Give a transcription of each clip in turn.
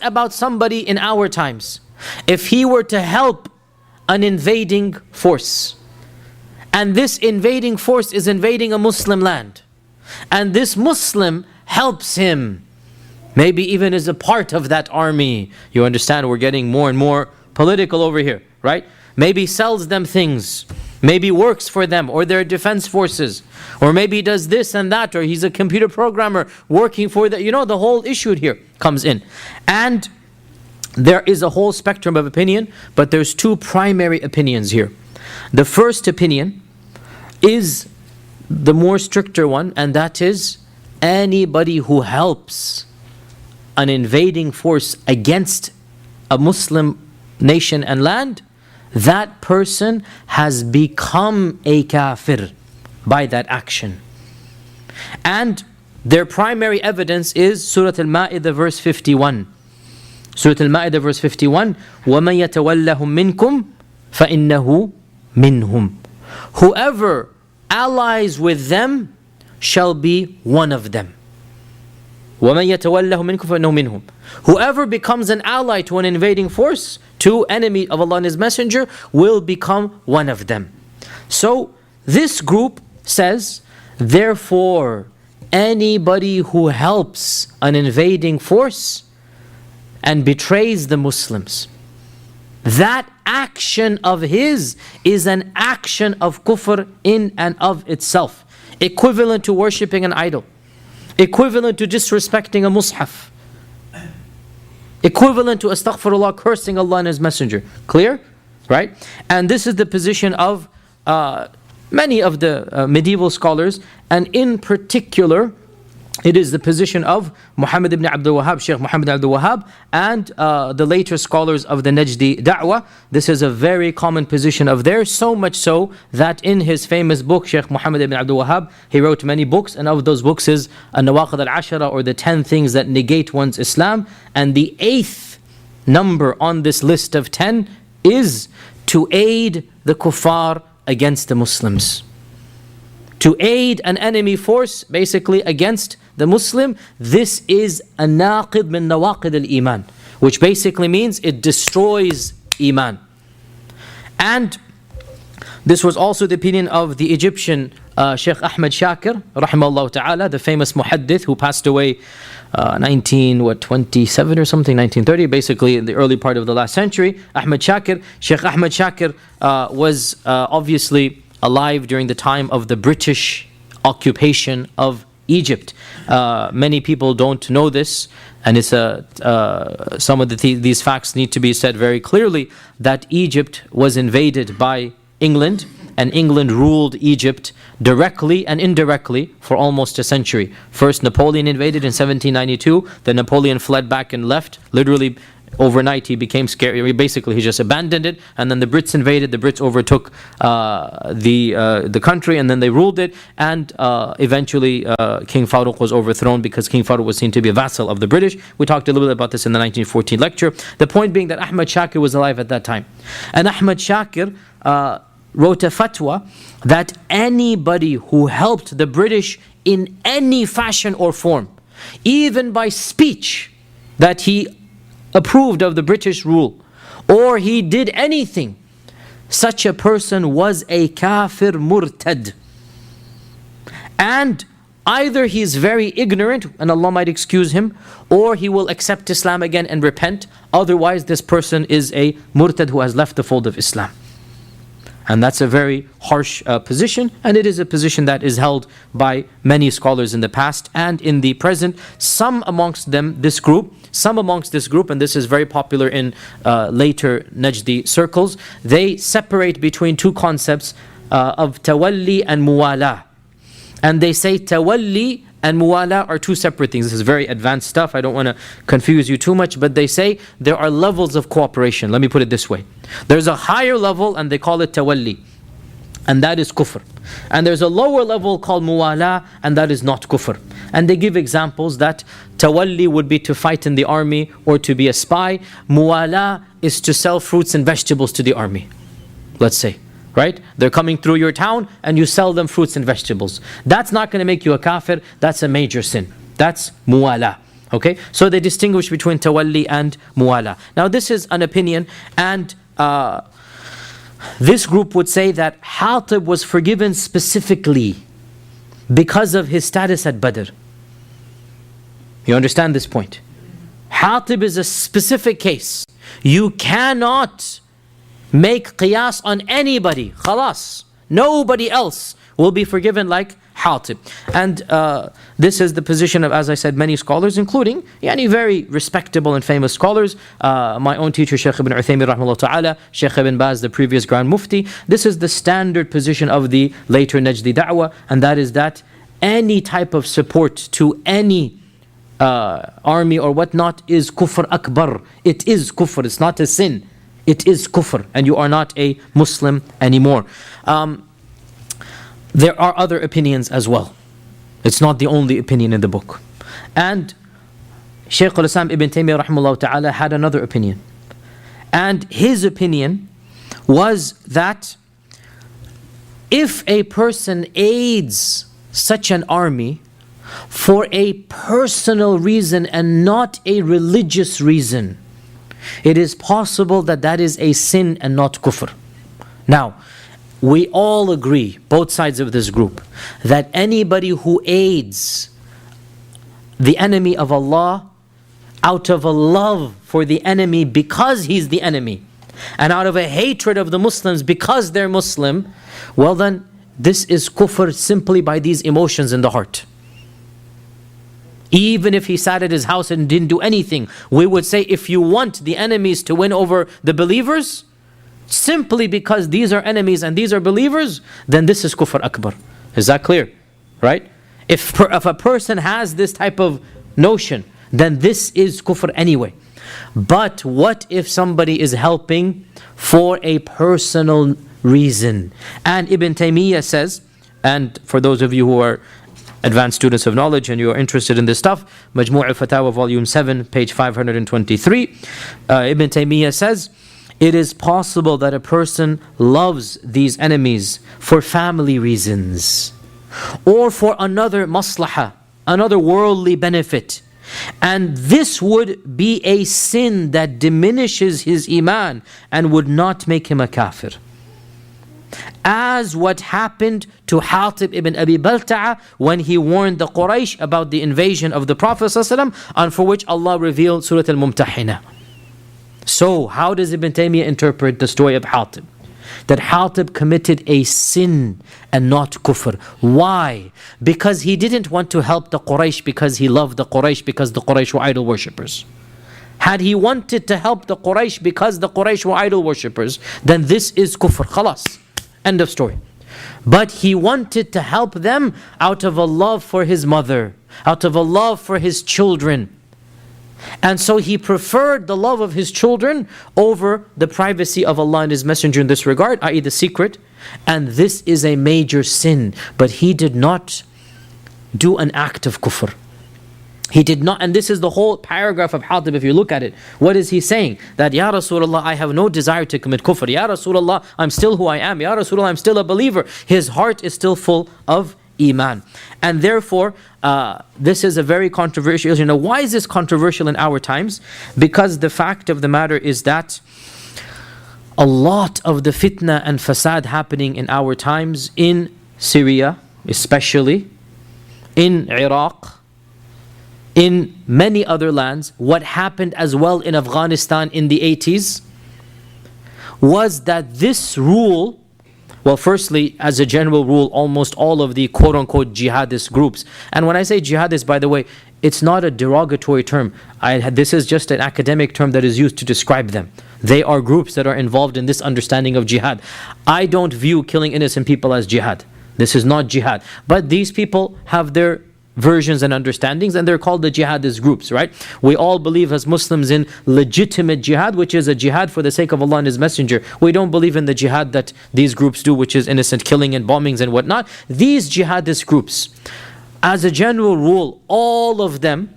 What about somebody in our times? If he were to help an invading force, and this invading force is invading a Muslim land, and this Muslim helps him, maybe even is a part of that army. You understand, we're getting more and more political over here, right? Maybe sells them things, maybe works for them or their defense forces, or maybe does this and that, or he's a computer programmer working for the, the whole issue here comes in. And there is a whole spectrum of opinion, but there's two primary opinions here. The first opinion is the more stricter one, and that is anybody who helps an invading force against a Muslim nation and land, that person has become a kafir by that action. And their primary evidence is Surah Al-Ma'idah verse 51. Surah Al-Ma'idah verse 51, وَمَن يَتَوَلَّهُم مِّنكُمْ فَإِنَّهُ مِنْهُمْ. Whoever allies with them shall be one of them. وَمَن يَتَوَلَّهُم مِّنكُمْ فَإِنَّهُ مِنْهُمْ. Whoever becomes an ally to an invading force, to enemy of Allah and His Messenger, will become one of them. So this group says, therefore, anybody who helps an invading force and betrays the Muslims, that action of his is an action of kufr in and of itself, equivalent to worshipping an idol, equivalent to disrespecting a mushaf, equivalent to astaghfirullah, cursing Allah and His Messenger. Clear? Right? And this is the position of many of the medieval scholars, and in particular it is the position of Muhammad ibn Abdul Wahhab, Shaykh Muhammad ibn Abdul Wahhab, and the later scholars of the Najdi Da'wah. This is a very common position of theirs, so much so that in his famous book, Shaykh Muhammad ibn Abdul Wahhab, he wrote many books, and of those books is An-Nawaqid al-Ashara, or the 10 things that negate one's Islam. And the 8th number on this list of 10 is to aid the kuffar against the Muslims. To aid an enemy force, basically against the Muslim, this is a naqid min nawaqid al-iman, which basically means it destroys iman. And this was also the opinion of the Egyptian Sheikh Ahmad Shakir, rahimahullah ta'ala, the famous muhaddith who passed away 1927 or something, 1930, basically in the early part of the last century. Ahmad Shakir, Sheikh Ahmad Shakir was obviously alive during the time of the British occupation of Egypt. Many people don't know this, and it's some of these facts need to be said very clearly, that Egypt was invaded by England, and England ruled Egypt directly and indirectly for almost a century. First Napoleon invaded in 1792, then Napoleon fled back and left, literally overnight he became scared. Basically he just abandoned it, and then the Brits invaded. The Brits overtook the country, and then they ruled it, and eventually King Farouk was overthrown because King Farouk was seen to be a vassal of the British. We talked a little bit about this in the 1914 lecture. The point being that Ahmad Shakir was alive at that time, and Ahmad Shakir wrote a fatwa that anybody who helped the British in any fashion or form, even by speech, that he approved of the British rule, or he did anything, such a person was a kafir murtad. And either he is very ignorant, and Allah might excuse him, or he will accept Islam again and repent. Otherwise, this person is a murtad who has left the fold of Islam. And that's a very harsh position, and it is a position that is held by many scholars in the past and in the present. Some amongst them, this group, and this is very popular in later Najdi circles, they separate between two concepts of tawalli and muwala. And they say tawalli and muwala are two separate things. This is very advanced stuff. I don't want to confuse you too much, but they say there are levels of cooperation. Let me put it this way. There's a higher level, and they call it tawalli, and that is kufr. And there's a lower level called muwala, and that is not kufr. And they give examples that tawalli would be to fight in the army or to be a spy. Muwala is to sell fruits and vegetables to the army, let's say. Right? They're coming through your town and you sell them fruits and vegetables. That's not going to make you a kafir. That's a major sin. That's muwala. Okay, so they distinguish between tawalli and muwala. Now this is an opinion, and this group would say that Hatib was forgiven specifically because of his status at Badr. You understand this point? Hatib is a specific case. You cannot make qiyas on anybody. Khalas. Nobody else will be forgiven like Hatib. And this is the position of, as I said, many scholars, including very respectable and famous scholars. My own teacher, Shaykh ibn Uthaymeen rahimahullah ta'ala, Shaykh ibn Baz, the previous Grand Mufti. This is the standard position of the later Najdi da'wah, and that is that any type of support to any army or whatnot is kufr akbar. It is kufr, it's not a sin. It is kufr, and you are not a Muslim anymore. There are other opinions as well. It's not the only opinion in the book. And Shaykh al-Islam ibn Taymiyyah rahimahullah ta'ala had another opinion. And his opinion was that if a person aids such an army for a personal reason and not a religious reason, it is possible that that is a sin and not kufr. Now, we all agree, both sides of this group, that anybody who aids the enemy of Allah out of a love for the enemy because he's the enemy, and out of a hatred of the Muslims because they're Muslim, well then, this is kufr simply by these emotions in the heart. Even if he sat at his house and didn't do anything, we would say if you want the enemies to win over the believers, simply because these are enemies and these are believers, then this is kufr akbar. Is that clear? Right? If a person has this type of notion, then this is kufr anyway. But what if somebody is helping for a personal reason? And Ibn Taymiyyah says, and for those of you who are advanced students of knowledge and you are interested in this stuff, Majmu' al-Fatawa volume 7 page 523, Ibn Taymiyyah says, it is possible that a person loves these enemies for family reasons or for another maslahah, another worldly benefit, and this would be a sin that diminishes his iman and would not make him a kafir, as what happened to Hatib ibn Abi Balta'a when he warned the Quraysh about the invasion of the Prophet ﷺ, and for which Allah revealed Surah Al-Mumtahina. So how does Ibn Taymiyyah interpret the story of Hatib? That Hatib committed a sin and not kufr. Why? Because he didn't want to help the Quraysh because he loved the Quraysh, because the Quraysh were idol worshippers. Had he wanted to help the Quraysh because the Quraysh were idol worshippers, then this is kufr. Khalas. End of story. But he wanted to help them out of a love for his mother, out of a love for his children. And so he preferred the love of his children over the privacy of Allah and His Messenger in this regard, i.e. the secret. And this is a major sin. But he did not do an act of kufr. He did not, and this is the whole paragraph of Hatib if you look at it. What is he saying? That, Ya Rasulullah, I have no desire to commit kufr. Ya Rasulullah, I'm still who I am. Ya Rasulullah, I'm still a believer. His heart is still full of iman. And therefore, this is a very controversial issue. Now, why is this controversial in our times? Because the fact of the matter is that a lot of the fitna and fasad happening in our times in Syria, especially, in Iraq, in many other lands, what happened as well in Afghanistan in the 80s, was that this rule, well, firstly, as a general rule, almost all of the quote-unquote jihadist groups, and when I say jihadist, by the way, it's not a derogatory term. This is just an academic term that is used to describe them. They are groups that are involved in this understanding of jihad. I don't view killing innocent people as jihad. This is not jihad. But these people have their versions and understandings, and they're called the jihadist groups, right? We all believe as Muslims in legitimate jihad, which is a jihad for the sake of Allah and His Messenger. We don't believe in the jihad that these groups do, which is innocent killing and bombings and whatnot. These jihadist groups, as a general rule, all of them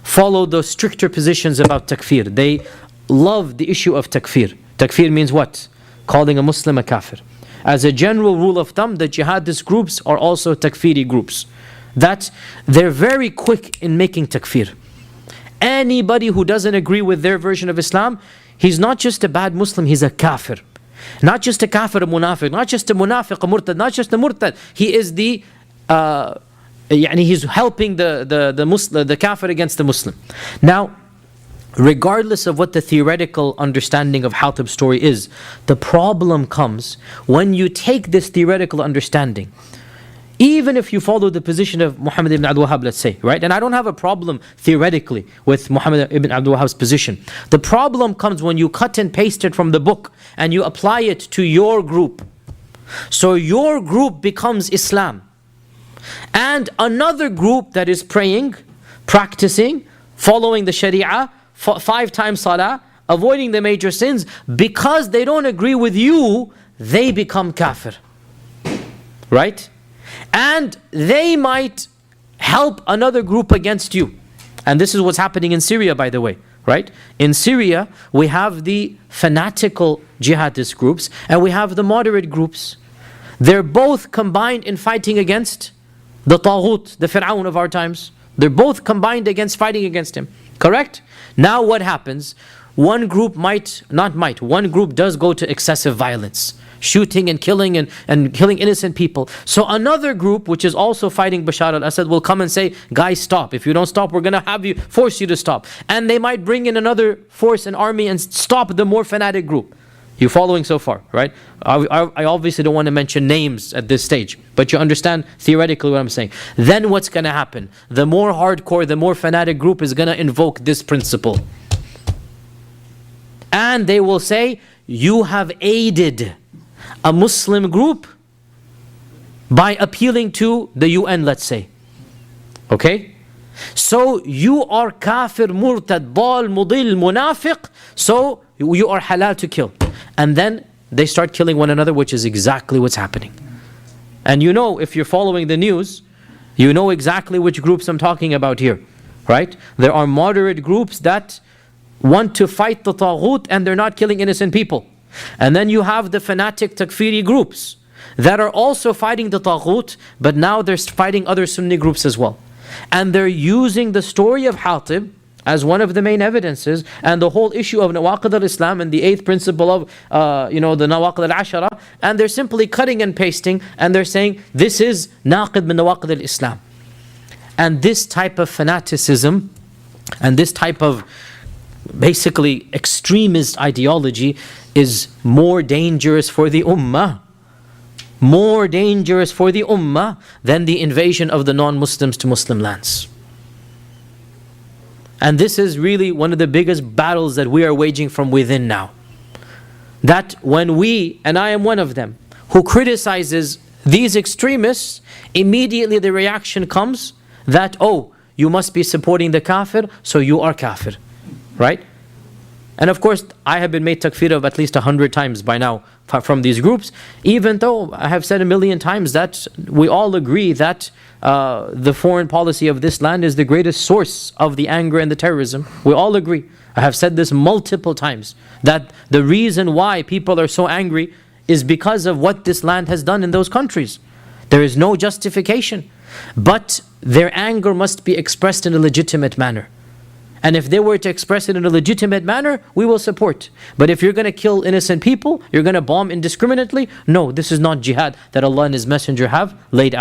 follow the stricter positions about takfir. They love the issue of takfir. Takfir means what? Calling a Muslim a kafir. As a general rule of thumb, the jihadist groups are also takfiri groups. That they're very quick in making takfir. Anybody who doesn't agree with their version of Islam, he's not just a bad Muslim, he's a kafir. Not just a kafir, a munafiq, not just a munafiq, a murtad, not just a murtad. He is he's helping the Muslim, the kafir against the Muslim. Now, regardless of what the theoretical understanding of Hatib's story is, the problem comes when you take this theoretical understanding. Even if you follow the position of Muhammad ibn Abdul Wahhab, let's say, right? And I don't have a problem theoretically with Muhammad ibn Abdul Wahhab's position. The problem comes when you cut and paste it from the book and you apply it to your group. So your group becomes Islam. And another group that is praying, practicing, following the Sharia, 5 times Salah, avoiding the major sins, because they don't agree with you, they become kafir. Right? And they might help another group against you. And this is what's happening in Syria, by the way, right? In Syria, we have the fanatical jihadist groups and we have the moderate groups. They're both combined in fighting against the Taghut, the Fir'aun of our times. They're both combined against fighting against him. Correct? Now what happens? One group one group does go to excessive violence, shooting and killing and killing innocent people. So another group, which is also fighting Bashar al-Assad, will come and say, guys, stop. If you don't stop, we're going to force you to stop. And they might bring in another force and army and stop the more fanatic group. You following so far, right? I obviously don't want to mention names at this stage, but you understand theoretically what I'm saying. Then what's going to happen? The more hardcore, the more fanatic group is going to invoke this principle. And they will say, you have aided a Muslim group by appealing to the UN, let's say. Okay? So you are kafir, murtad, dal, mudil, munafiq, so you are halal to kill. And then they start killing one another, which is exactly what's happening. And you know, if you're following the news, you know exactly which groups I'm talking about here, right? There are moderate groups that want to fight the Taghut and they're not killing innocent people. And then you have the fanatic takfiri groups that are also fighting the Taghut, but now they're fighting other Sunni groups as well. And they're using the story of Hatib as one of the main evidences, and the whole issue of Nawaqid al-Islam and the 8th principle of the Nawaqid al-Ashara, and they're simply cutting and pasting, and they're saying, this is Naqid min Nawaqid al-Islam. And this type of fanaticism, and this type of basically extremist ideology is more dangerous for the ummah. More dangerous for the ummah than the invasion of the non-Muslims to Muslim lands. And this is really one of the biggest battles that we are waging from within now. That when we, and I am one of them, who criticizes these extremists, immediately the reaction comes that, oh, you must be supporting the kafir, so you are kafir. Right? And of course, I have been made takfir of at least 100 times by now from these groups, even though I have said 1,000,000 times that we all agree that the foreign policy of this land is the greatest source of the anger and the terrorism. We all agree. I have said this multiple times, that the reason why people are so angry is because of what this land has done in those countries. There is no justification. But their anger must be expressed in a legitimate manner. And if they were to express it in a legitimate manner, we will support. But if you're going to kill innocent people, you're going to bomb indiscriminately, no, this is not jihad that Allah and His Messenger have laid out.